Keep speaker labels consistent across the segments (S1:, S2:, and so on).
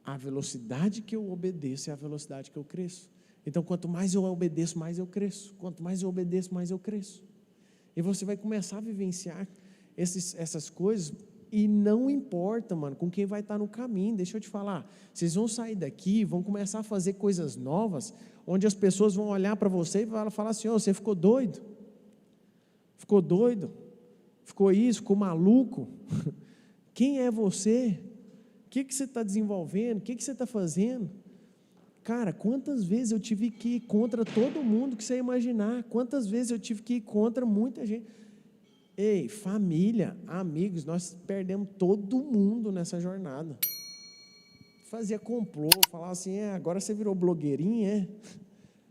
S1: A velocidade que eu obedeço é a velocidade que eu cresço. Então, quanto mais eu obedeço, mais eu cresço. Quanto mais eu obedeço, mais eu cresço. E você vai começar a vivenciar essas coisas, e não importa, mano, com quem vai estar no caminho. Deixa eu te falar, vocês vão sair daqui, vão começar a fazer coisas novas, onde as pessoas vão olhar para você e vão falar assim: você ficou doido, ficou isso, ficou maluco. Quem é você? O que você está desenvolvendo? O que você está fazendo? Cara, quantas vezes eu tive que ir contra todo mundo que você imaginar, quantas vezes eu tive que ir contra muita gente. Ei, família, amigos, nós perdemos todo mundo nessa jornada. Fazia complô, falava assim: agora você virou blogueirinha,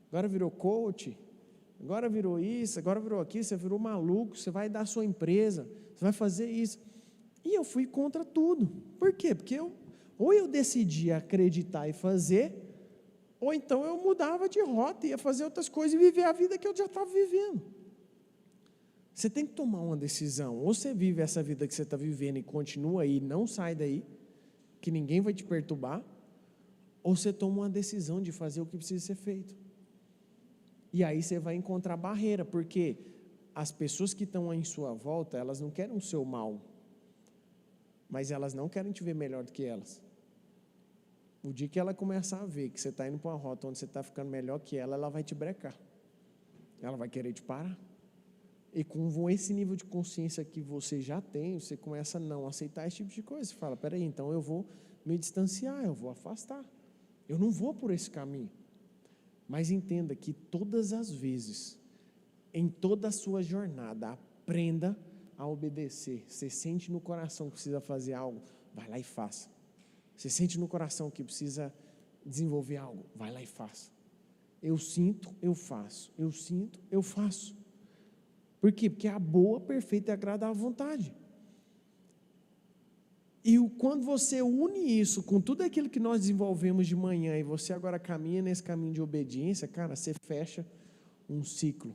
S1: agora virou coach, agora virou isso, agora virou aquilo, você virou maluco, você vai dar a sua empresa, você vai fazer isso. E eu fui contra tudo. Por quê? Porque ou eu decidia acreditar e fazer, ou então eu mudava de rota, ia fazer outras coisas e viver a vida que eu já estava vivendo. Você tem que tomar uma decisão: ou você vive essa vida que você está vivendo e continua aí, não sai daí, que ninguém vai te perturbar, ou você toma uma decisão de fazer o que precisa ser feito. E aí você vai encontrar barreira, porque as pessoas que estão em sua volta, elas não querem o seu mal, mas elas não querem te ver melhor do que elas. O dia que ela começar a ver que você está indo para uma rota onde você está ficando melhor que ela vai te brecar, ela vai querer te parar. E com esse nível de consciência que você já tem, você começa a não aceitar esse tipo de coisa. Você fala: peraí, então eu vou me distanciar, eu vou afastar, eu não vou por esse caminho. Mas entenda que todas as vezes, em toda a sua jornada, aprenda a obedecer. Você sente no coração que precisa fazer algo, vai lá e faça. Você sente no coração que precisa desenvolver algo, vai lá e faça. Eu sinto, eu faço. Eu sinto, eu faço. Por quê? Porque é a boa, perfeita e agradável vontade. E quando você une isso com tudo aquilo que nós desenvolvemos de manhã, e você agora caminha nesse caminho de obediência, cara, você fecha um ciclo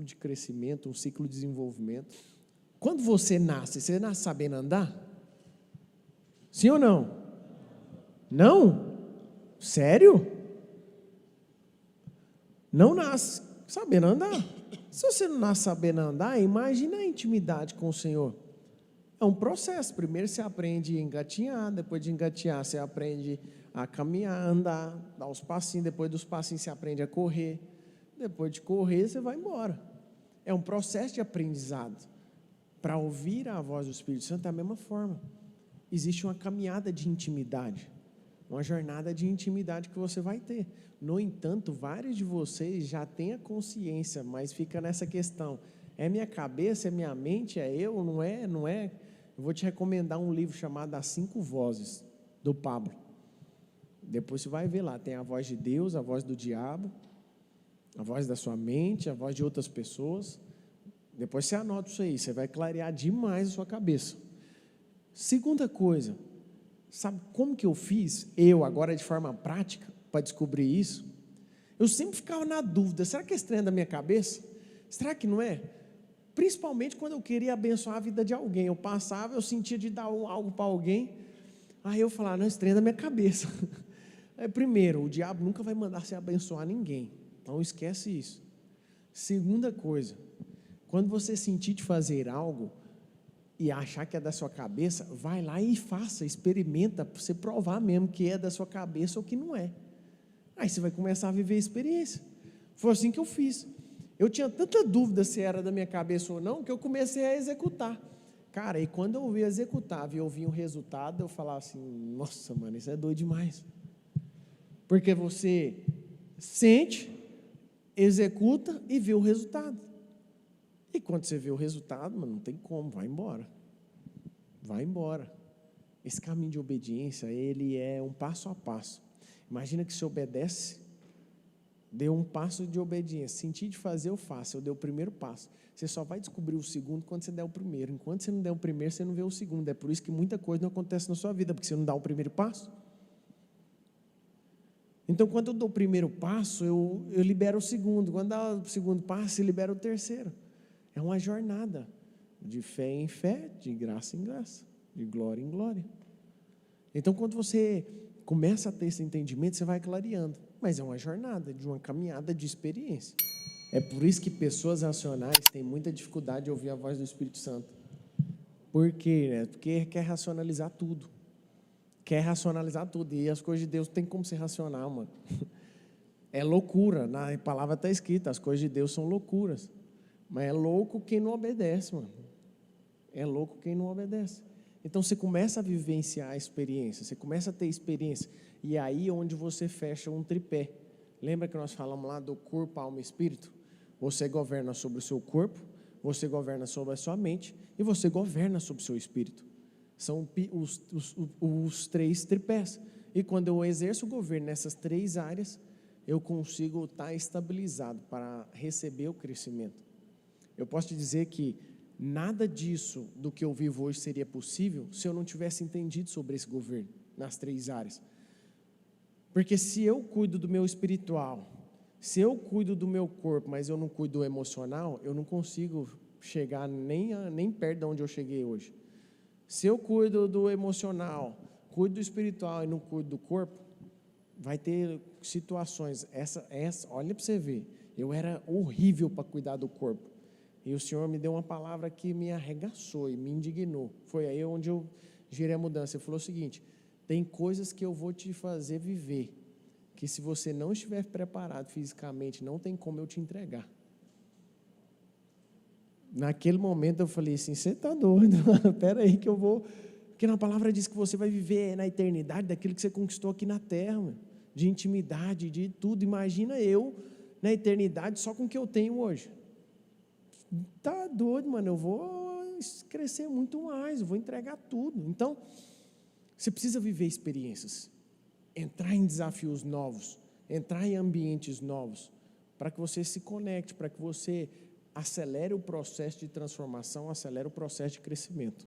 S1: de crescimento, um ciclo de desenvolvimento. Quando você nasce sabendo andar? Sim ou não? Não? Sério? Não nasce sabendo andar. Se você não nasce sabendo andar, imagina a intimidade com o Senhor. É um processo. Primeiro você aprende a engatinhar, depois de engatinhar você aprende a caminhar, andar, dar os passinhos, depois dos passinhos você aprende a correr, depois de correr você vai embora. É um processo de aprendizado. Para ouvir a voz do Espírito Santo é a mesma forma. Existe uma caminhada de intimidade, uma jornada de intimidade que você vai ter. No entanto, vários de vocês já têm a consciência, mas fica nessa questão: é minha cabeça, é minha mente, é eu, não é? Eu vou te recomendar um livro chamado As 5 Vozes, do Pablo. Depois você vai ver lá, tem a voz de Deus, a voz do diabo, a voz da sua mente, a voz de outras pessoas. Depois você anota isso aí, você vai clarear demais a sua cabeça. Segunda coisa, sabe como que eu fiz, agora de forma prática, para descobrir isso? Eu sempre ficava na dúvida: será que é estranho da minha cabeça? Será que não é? Principalmente quando eu queria abençoar a vida de alguém, eu passava, eu sentia de dar algo para alguém, aí eu falava: não, estranho da minha cabeça. Aí, primeiro, o diabo nunca vai mandar você abençoar ninguém, então esquece isso. Segunda coisa, quando você sentir de fazer algo e achar que é da sua cabeça, vai lá e faça, experimenta, para você provar mesmo que é da sua cabeça ou que não é. Aí você vai começar a viver a experiência. Foi assim que eu fiz. Eu tinha tanta dúvida se era da minha cabeça ou não, que eu comecei a executar. Cara, e quando eu executava e eu via o resultado, eu falava assim: nossa, mano, isso é doido demais. Porque você sente, executa e vê o resultado. E quando você vê o resultado, mano, não tem como, vai embora. Vai embora. Esse caminho de obediência, ele é um passo a passo. Imagina que você obedece, deu um passo de obediência, senti de fazer, eu faço, eu dei o primeiro passo. Você só vai descobrir o segundo quando você der o primeiro. Enquanto você não der o primeiro, você não vê o segundo. É por isso que muita coisa não acontece na sua vida, porque você não dá o primeiro passo. Então, quando eu dou o primeiro passo, eu libero o segundo. Quando dá o segundo passo, eu libero o terceiro. É uma jornada de fé em fé, de graça em graça, de glória em glória. Então, quando você começa a ter esse entendimento, você vai clareando. Mas é uma jornada, de uma caminhada de experiência. É por isso que pessoas racionais têm muita dificuldade de ouvir a voz do Espírito Santo. Por quê? Né? Porque quer racionalizar tudo. Quer racionalizar tudo. E as coisas de Deus não tem como ser racional, mano. É loucura. Na palavra está escrita, as coisas de Deus são loucuras. Mas é louco quem não obedece, mano. É louco quem não obedece. Então você começa a vivenciar a experiência, você começa a ter experiência. E aí é onde você fecha um tripé. Lembra que nós falamos lá do corpo, alma e espírito? Você governa sobre o seu corpo, você governa sobre a sua mente e você governa sobre o seu espírito. São os três tripés. E quando eu exerço o governo nessas três áreas, eu consigo estar estabilizado para receber o crescimento. Eu posso te dizer que nada disso do que eu vivo hoje seria possível se eu não tivesse entendido sobre esse governo nas três áreas. Porque se eu cuido do meu espiritual, se eu cuido do meu corpo, mas eu não cuido do emocional, eu não consigo chegar nem perto de onde eu cheguei hoje. Se eu cuido do emocional, cuido do espiritual e não cuido do corpo, vai ter situações. Olha para você ver, eu era horrível para cuidar do corpo. E o Senhor me deu uma palavra que me arregaçou e me indignou. Foi aí onde eu gerei a mudança. Ele falou o seguinte: tem coisas que eu vou te fazer viver, que se você não estiver preparado fisicamente, não tem como eu te entregar. Naquele momento eu falei assim: você está doido? Espera aí que eu vou... Porque na palavra diz que você vai viver na eternidade daquilo que você conquistou aqui na terra, mano, de intimidade, de tudo. Imagina eu na eternidade só com o que eu tenho hoje. Tá doido, mano, eu vou crescer muito mais, eu vou entregar tudo. Então, você precisa viver experiências, entrar em desafios novos, entrar em ambientes novos, para que você se conecte, para que você acelere o processo de transformação, acelere o processo de crescimento.